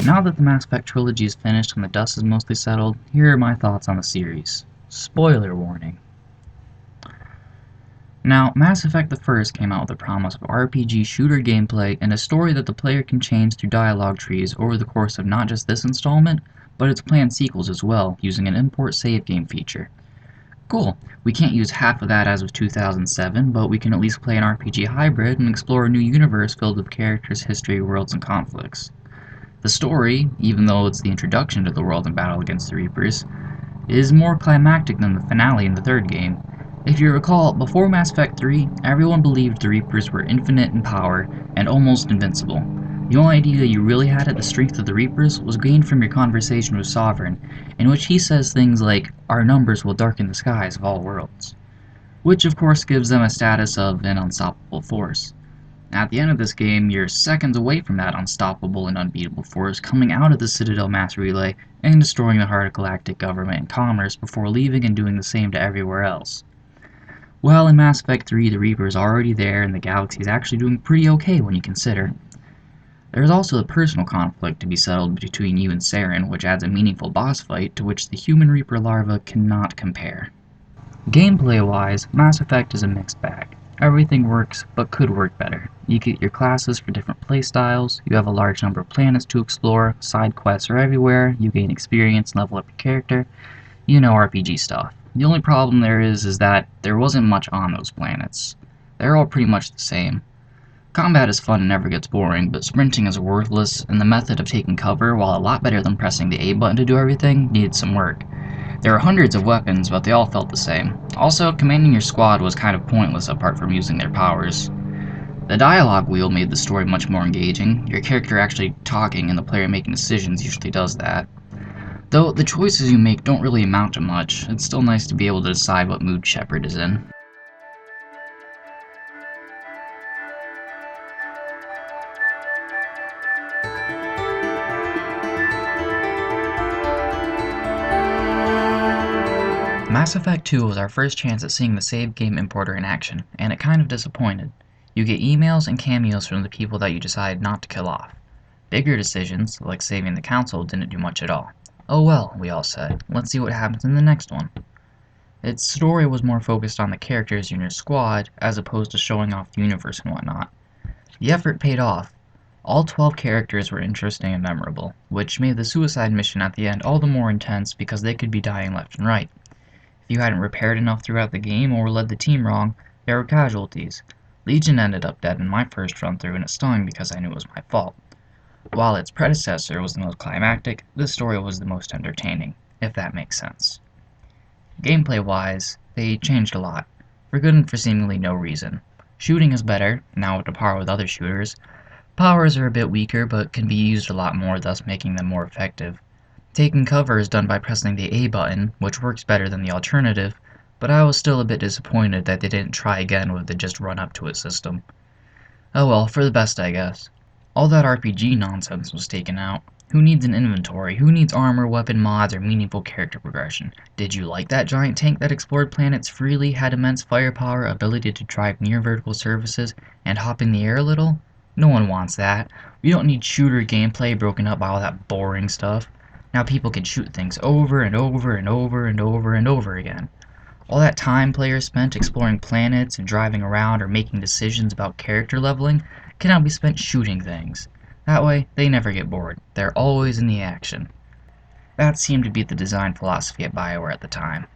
Now that the Mass Effect trilogy is finished and the dust is mostly settled, here are my thoughts on the series. Spoiler warning. Now, Mass Effect the First came out with the promise of RPG shooter gameplay and a story that the player can change through dialogue trees over the course of not just this installment, but its planned sequels as well, using an import save game feature. Cool, we can't use half of that as of 2007, but we can at least play an RPG hybrid and explore a new universe filled with characters, history, worlds, and conflicts. The story, even though it's the introduction to the world and battle against the Reapers, is more climactic than the finale in the third game. If you recall, before Mass Effect 3, everyone believed the Reapers were infinite in power and almost invincible. The only idea you really had at the strength of the Reapers was gained from your conversation with Sovereign, in which he says things like, "Our numbers will darken the skies of all worlds," which of course gives them a status of an unstoppable force. At the end of this game, you're seconds away from that unstoppable and unbeatable force coming out of the Citadel mass relay and destroying the heart of galactic government and commerce before leaving and doing the same to everywhere else. Well, in Mass Effect 3, the Reaper is already there and the galaxy is actually doing pretty okay when you consider. There's also the personal conflict to be settled between you and Saren, which adds a meaningful boss fight to which the human Reaper larva cannot compare. Gameplay-wise, Mass Effect is a mixed bag. Everything works, but could work better. You get your classes for different playstyles, you have a large number of planets to explore, side quests are everywhere, you gain experience and level up your character, RPG stuff. The only problem there is that there wasn't much on those planets. They're all pretty much the same. Combat is fun and never gets boring, but sprinting is worthless, and the method of taking cover, while a lot better than pressing the A button to do everything, needed some work. There were hundreds of weapons, but they all felt the same. Also, commanding your squad was kind of pointless apart from using their powers. The dialogue wheel made the story much more engaging. Your character actually talking and the player making decisions usually does that. Though the choices you make don't really amount to much, it's still nice to be able to decide what mood Shepard is in. Mass Effect 2 was our first chance at seeing the save game importer in action, and it kind of disappointed. You get emails and cameos from the people that you decided not to kill off. Bigger decisions, like saving the Council, didn't do much at all. Oh well, we all said. Let's see what happens in the next one. Its story was more focused on the characters in your squad, as opposed to showing off the universe and whatnot. The effort paid off. All 12 characters were interesting and memorable, which made the suicide mission at the end all the more intense because they could be dying left and right. If you hadn't repaired enough throughout the game or led the team wrong, there were casualties. Legion ended up dead in my first run through and it stung because I knew it was my fault. While its predecessor was the most climactic, this story was the most entertaining, if that makes sense. Gameplay-wise, they changed a lot, for good and for seemingly no reason. Shooting is better, now up to par with other shooters. Powers are a bit weaker but can be used a lot more, thus making them more effective. Taking cover is done by pressing the A button, which works better than the alternative, but I was still a bit disappointed that they didn't try again with the just run up to it system. Oh well, for the best I guess. All that RPG nonsense was taken out. Who needs an inventory? Who needs armor, weapon mods, or meaningful character progression? Did you like that giant tank that explored planets freely, had immense firepower, ability to drive near vertical surfaces, and hop in the air a little? No one wants that. We don't need shooter gameplay broken up by all that boring stuff. Now people can shoot things over and over and over and over and over again. All that time players spent exploring planets and driving around or making decisions about character leveling can now be spent shooting things. That way, they never get bored. They're always in the action. That seemed to be the design philosophy at BioWare at the time.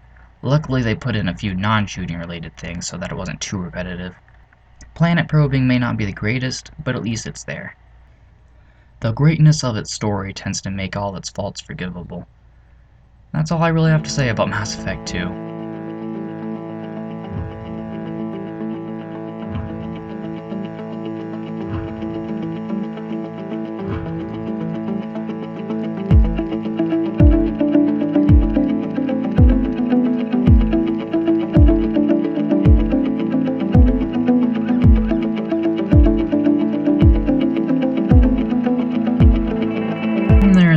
Luckily, they put in a few non-shooting related things so that it wasn't too repetitive. Planet probing may not be the greatest, but at least it's there. The greatness of its story tends to make all its faults forgivable. That's all I really have to say about Mass Effect 2.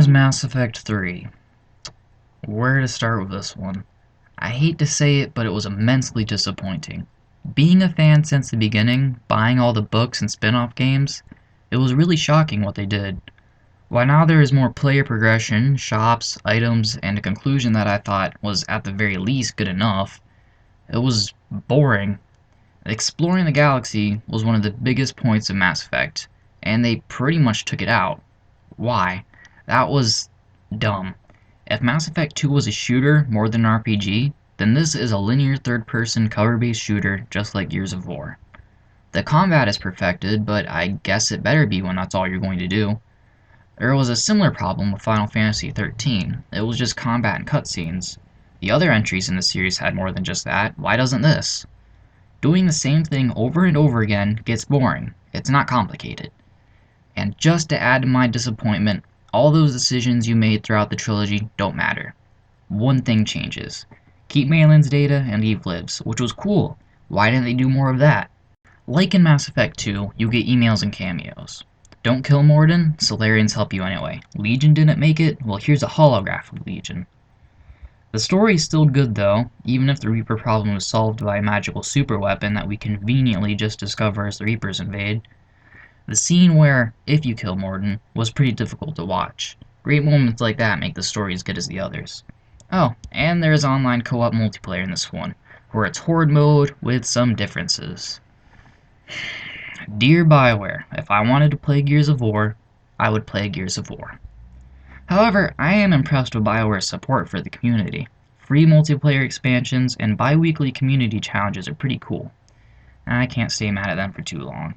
Mass Effect 3. Where to start with this one? I hate to say it, but it was immensely disappointing. Being a fan since the beginning, buying all the books and spin-off games, it was really shocking what they did. While now there is more player progression, shops, items, and a conclusion that I thought was at the very least good enough, it was boring. Exploring the galaxy was one of the biggest points of Mass Effect, and they pretty much took it out. Why? That was dumb. If Mass Effect 2 was a shooter more than an RPG, then this is a linear third-person cover-based shooter just like Gears of War. The combat is perfected, but I guess it better be when that's all you're going to do. There was a similar problem with Final Fantasy XIII. It was just combat and cutscenes. The other entries in the series had more than just that. Why doesn't this? Doing the same thing over and over again gets boring. It's not complicated. And just to add to my disappointment, all those decisions you made throughout the trilogy don't matter. One thing changes. Keep Malin's data and Eve lives, which was cool. Why didn't they do more of that? Like in Mass Effect 2, you get emails and cameos. Don't kill Morden, Solarians help you anyway. Legion didn't make it? Well, here's a holograph of Legion. The story is still good though, even if the Reaper problem was solved by a magical superweapon that we conveniently just discover as the Reapers invade. The scene where, if you kill Morden, was pretty difficult to watch. Great moments like that make the story as good as the others. Oh, and there is online co-op multiplayer in this one, where it's Horde mode with some differences. Dear BioWare, if I wanted to play Gears of War, I would play Gears of War. However, I am impressed with BioWare's support for the community. Free multiplayer expansions and bi-weekly community challenges are pretty cool. I can't stay mad at them for too long.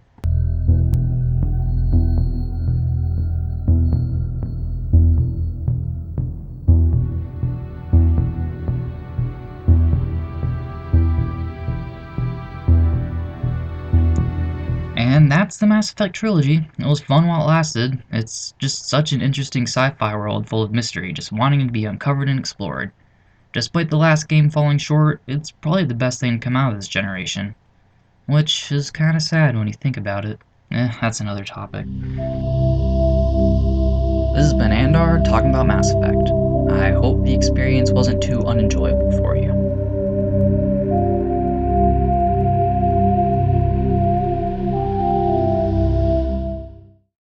And that's the Mass Effect trilogy. It was fun while it lasted. It's just such an interesting sci-fi world full of mystery, just wanting to be uncovered and explored. Despite the last game falling short, it's probably the best thing to come out of this generation. Which is kinda sad when you think about it. That's another topic. This has been Andar talking about Mass Effect.